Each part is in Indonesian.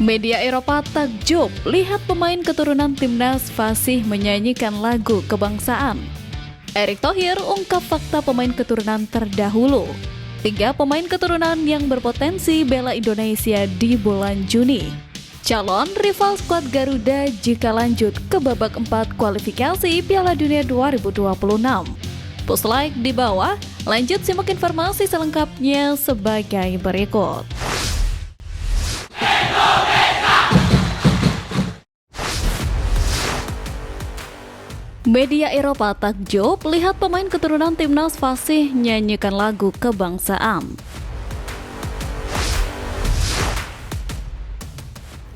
Media Eropa takjub lihat pemain keturunan timnas fasih menyanyikan lagu kebangsaan. Erick Thohir ungkap fakta pemain keturunan terdahulu. 3 pemain keturunan yang berpotensi bela Indonesia di bulan Juni. Calon rival skuad Garuda jika lanjut ke babak 4 kualifikasi Piala Dunia 2026. Post like di bawah, lanjut simak informasi selengkapnya sebagai berikut. Media Eropa takjub lihat pemain keturunan timnas fasih nyanyikan lagu kebangsaan.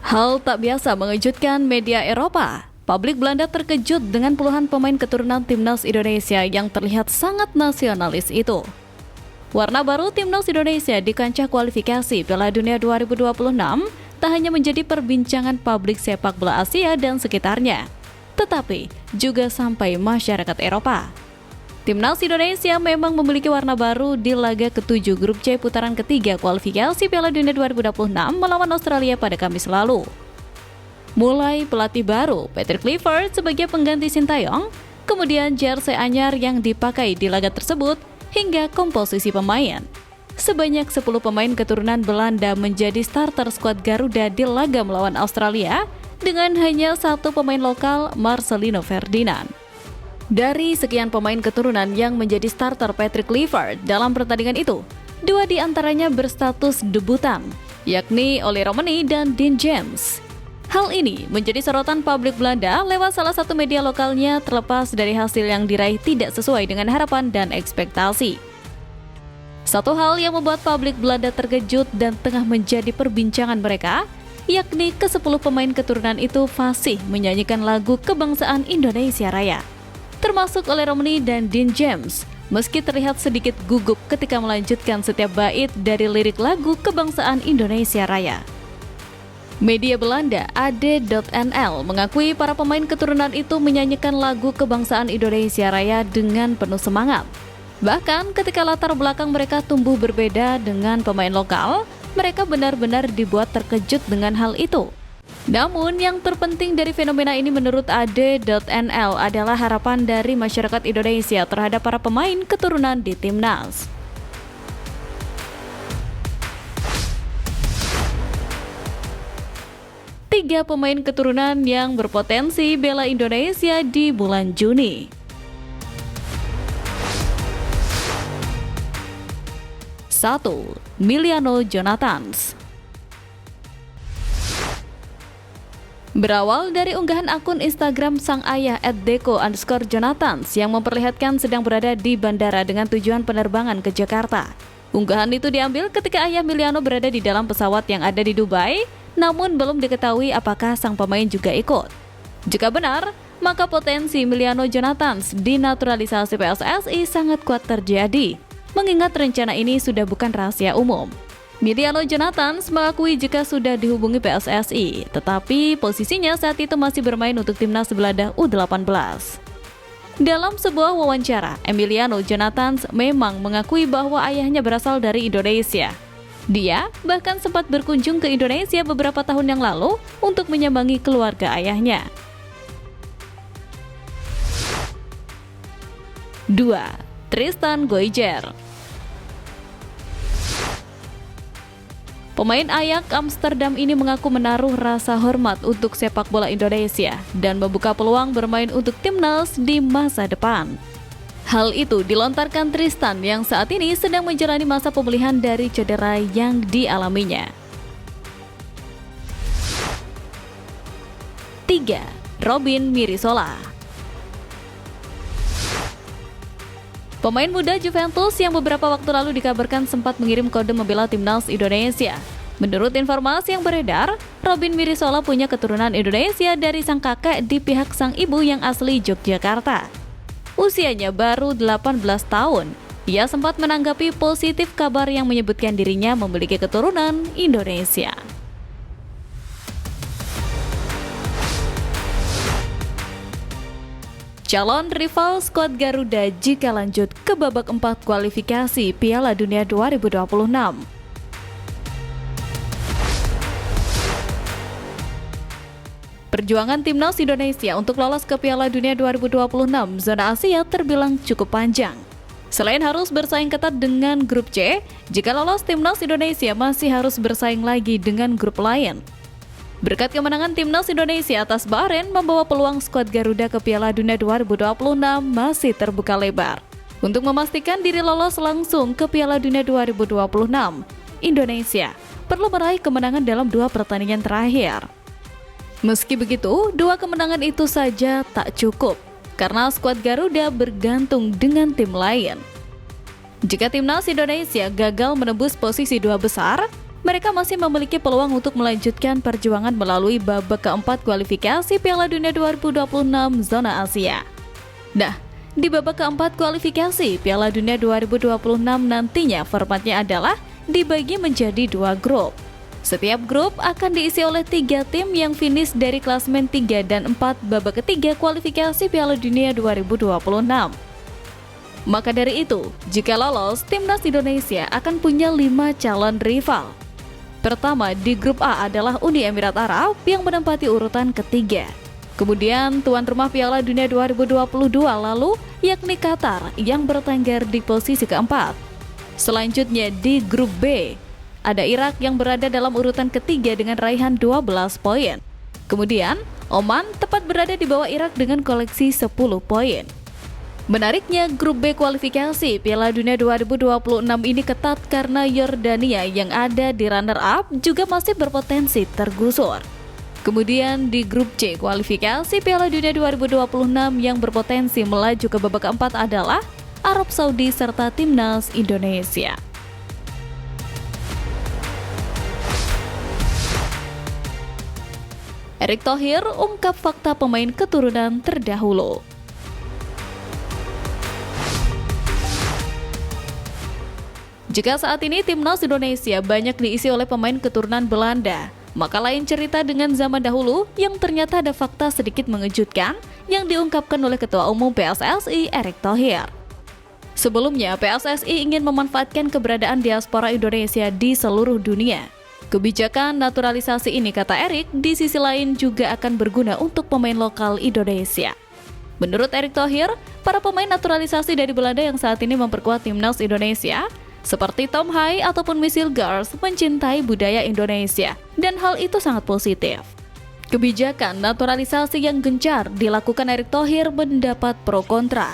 Hal tak biasa mengejutkan media Eropa. Publik Belanda terkejut dengan puluhan pemain keturunan timnas Indonesia yang terlihat sangat nasionalis itu. Warna baru timnas Indonesia di kancah kualifikasi Piala Dunia 2026 tak hanya menjadi perbincangan publik sepak bola Asia dan sekitarnya, tetapi juga sampai masyarakat Eropa. Timnas Indonesia memang memiliki warna baru di laga ke-7 grup C putaran ketiga kualifikasi Piala Dunia 2026 melawan Australia pada Kamis lalu. Mulai pelatih baru Patrick Kluivert sebagai pengganti Sintayong, kemudian jersey anyar yang dipakai di laga tersebut, hingga komposisi pemain. Sebanyak 10 pemain keturunan Belanda menjadi starter skuad Garuda di laga melawan Australia, dengan hanya 1 pemain lokal, Marcelino Ferdinand. Dari sekian pemain keturunan yang menjadi starter Patrick Kluivert dalam pertandingan itu, 2 diantaranya berstatus debutan, yakni Oleh Romani dan Dean James. Hal ini menjadi sorotan publik Belanda lewat salah satu media lokalnya, terlepas dari hasil yang diraih tidak sesuai dengan harapan dan ekspektasi. Satu hal yang membuat publik Belanda terkejut dan tengah menjadi perbincangan mereka, yakni ke-10 pemain keturunan itu fasih menyanyikan lagu kebangsaan Indonesia Raya, termasuk Oleh Romani dan Dean James, meski terlihat sedikit gugup ketika melanjutkan setiap bait dari lirik lagu kebangsaan Indonesia Raya. Media Belanda AD.nl mengakui para pemain keturunan itu menyanyikan lagu kebangsaan Indonesia Raya dengan penuh semangat. Bahkan ketika latar belakang mereka tumbuh berbeda dengan pemain lokal, mereka benar-benar dibuat terkejut dengan hal itu. Namun yang terpenting dari fenomena ini menurut AD.nl adalah harapan dari masyarakat Indonesia terhadap para pemain keturunan di timnas. Tiga pemain keturunan yang berpotensi bela Indonesia di bulan Juni. 1. Miliano Jonathans. Berawal dari unggahan akun Instagram sang ayah @deco_jonathans yang memperlihatkan sedang berada di bandara dengan tujuan penerbangan ke Jakarta. Unggahan itu diambil ketika ayah Miliano berada di dalam pesawat yang ada di Dubai, namun belum diketahui apakah sang pemain juga ikut. Jika benar, maka potensi Miliano Jonathans dinaturalisasi PSSI sangat kuat terjadi, mengingat rencana ini sudah bukan rahasia umum. Miliano Jonathans mengakui jika sudah dihubungi PSSI, tetapi posisinya saat itu masih bermain untuk timnas Belanda U18. Dalam sebuah wawancara, Emiliano Jonathans memang mengakui bahwa ayahnya berasal dari Indonesia. Dia bahkan sempat berkunjung ke Indonesia beberapa tahun yang lalu untuk menyambangi keluarga ayahnya. 2. Tristan Goijer. Pemain Ajax Amsterdam ini mengaku menaruh rasa hormat untuk sepak bola Indonesia dan membuka peluang bermain untuk timnas di masa depan. Hal itu dilontarkan Tristan yang saat ini sedang menjalani masa pemulihan dari cedera yang dialaminya. 3. Robin Mirisola. Pemain muda Juventus yang beberapa waktu lalu dikabarkan sempat mengirim kode membela timnas Indonesia. Menurut informasi yang beredar, Robin Mirisola punya keturunan Indonesia dari sang kakek di pihak sang ibu yang asli Yogyakarta. Usianya baru 18 tahun, ia sempat menanggapi positif kabar yang menyebutkan dirinya memiliki keturunan Indonesia. Calon rival skuad Garuda jika lanjut ke babak 4 kualifikasi Piala Dunia 2026. Perjuangan timnas Indonesia untuk lolos ke Piala Dunia 2026 zona Asia terbilang cukup panjang. Selain harus bersaing ketat dengan grup C, jika lolos timnas Indonesia masih harus bersaing lagi dengan grup lain. Berkat kemenangan timnas Indonesia atas Bahrain membawa peluang skuad Garuda ke Piala Dunia 2026 masih terbuka lebar. Untuk memastikan diri lolos langsung ke Piala Dunia 2026, Indonesia perlu meraih kemenangan dalam 2 pertandingan terakhir. Meski begitu, 2 kemenangan itu saja tak cukup, karena skuad Garuda bergantung dengan tim lain. Jika timnas Indonesia gagal menembus posisi 2 besar, mereka masih memiliki peluang untuk melanjutkan perjuangan melalui babak keempat kualifikasi Piala Dunia 2026 zona Asia. Nah, di babak keempat kualifikasi Piala Dunia 2026 nantinya formatnya adalah dibagi menjadi 2 grup. Setiap grup akan diisi oleh 3 tim yang finish dari klasemen 3 dan 4 babak ketiga kualifikasi Piala Dunia 2026. Maka dari itu, jika lolos, timnas Indonesia akan punya 5 calon rival. Pertama, di grup A adalah Uni Emirat Arab yang menempati urutan ketiga. Kemudian tuan rumah Piala Dunia 2022 lalu yakni Qatar yang bertengger di posisi keempat. Selanjutnya di grup B, ada Irak yang berada dalam urutan ketiga dengan raihan 12 poin. Kemudian, Oman tepat berada di bawah Irak dengan koleksi 10 poin. Menariknya, grup B kualifikasi Piala Dunia 2026 ini ketat karena Yordania yang ada di runner-up juga masih berpotensi tergusur. Kemudian di grup C kualifikasi Piala Dunia 2026 yang berpotensi melaju ke babak keempat adalah Arab Saudi serta timnas Indonesia. Erick Thohir ungkap fakta pemain keturunan terdahulu. Jika saat ini timnas Indonesia banyak diisi oleh pemain keturunan Belanda, maka lain cerita dengan zaman dahulu yang ternyata ada fakta sedikit mengejutkan yang diungkapkan oleh Ketua Umum PSSI Erick Thohir. Sebelumnya, PSSI ingin memanfaatkan keberadaan diaspora Indonesia di seluruh dunia. Kebijakan naturalisasi ini, kata Erick, di sisi lain juga akan berguna untuk pemain lokal Indonesia. Menurut Erick Thohir, para pemain naturalisasi dari Belanda yang saat ini memperkuat timnas Indonesia, seperti Tom Hai ataupun Michelle Gars, mencintai budaya Indonesia, dan hal itu sangat positif. Kebijakan naturalisasi yang gencar dilakukan Erick Thohir mendapat pro kontra.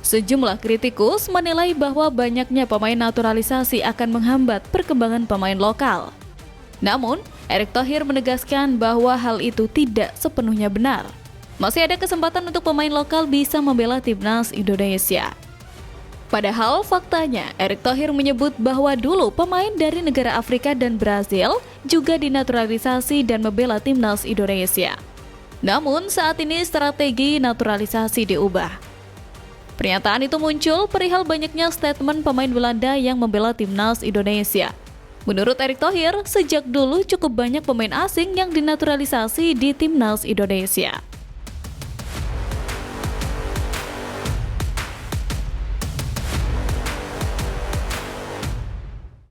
Sejumlah kritikus menilai bahwa banyaknya pemain naturalisasi akan menghambat perkembangan pemain lokal. Namun, Erick Thohir menegaskan bahwa hal itu tidak sepenuhnya benar. Masih ada kesempatan untuk pemain lokal bisa membela timnas Indonesia. Padahal faktanya, Erick Thohir menyebut bahwa dulu pemain dari negara Afrika dan Brazil juga dinaturalisasi dan membela timnas Indonesia. Namun, saat ini strategi naturalisasi diubah. Pernyataan itu muncul perihal banyaknya statement pemain Belanda yang membela timnas Indonesia. Menurut Erick Thohir, sejak dulu cukup banyak pemain asing yang dinaturalisasi di timnas Indonesia.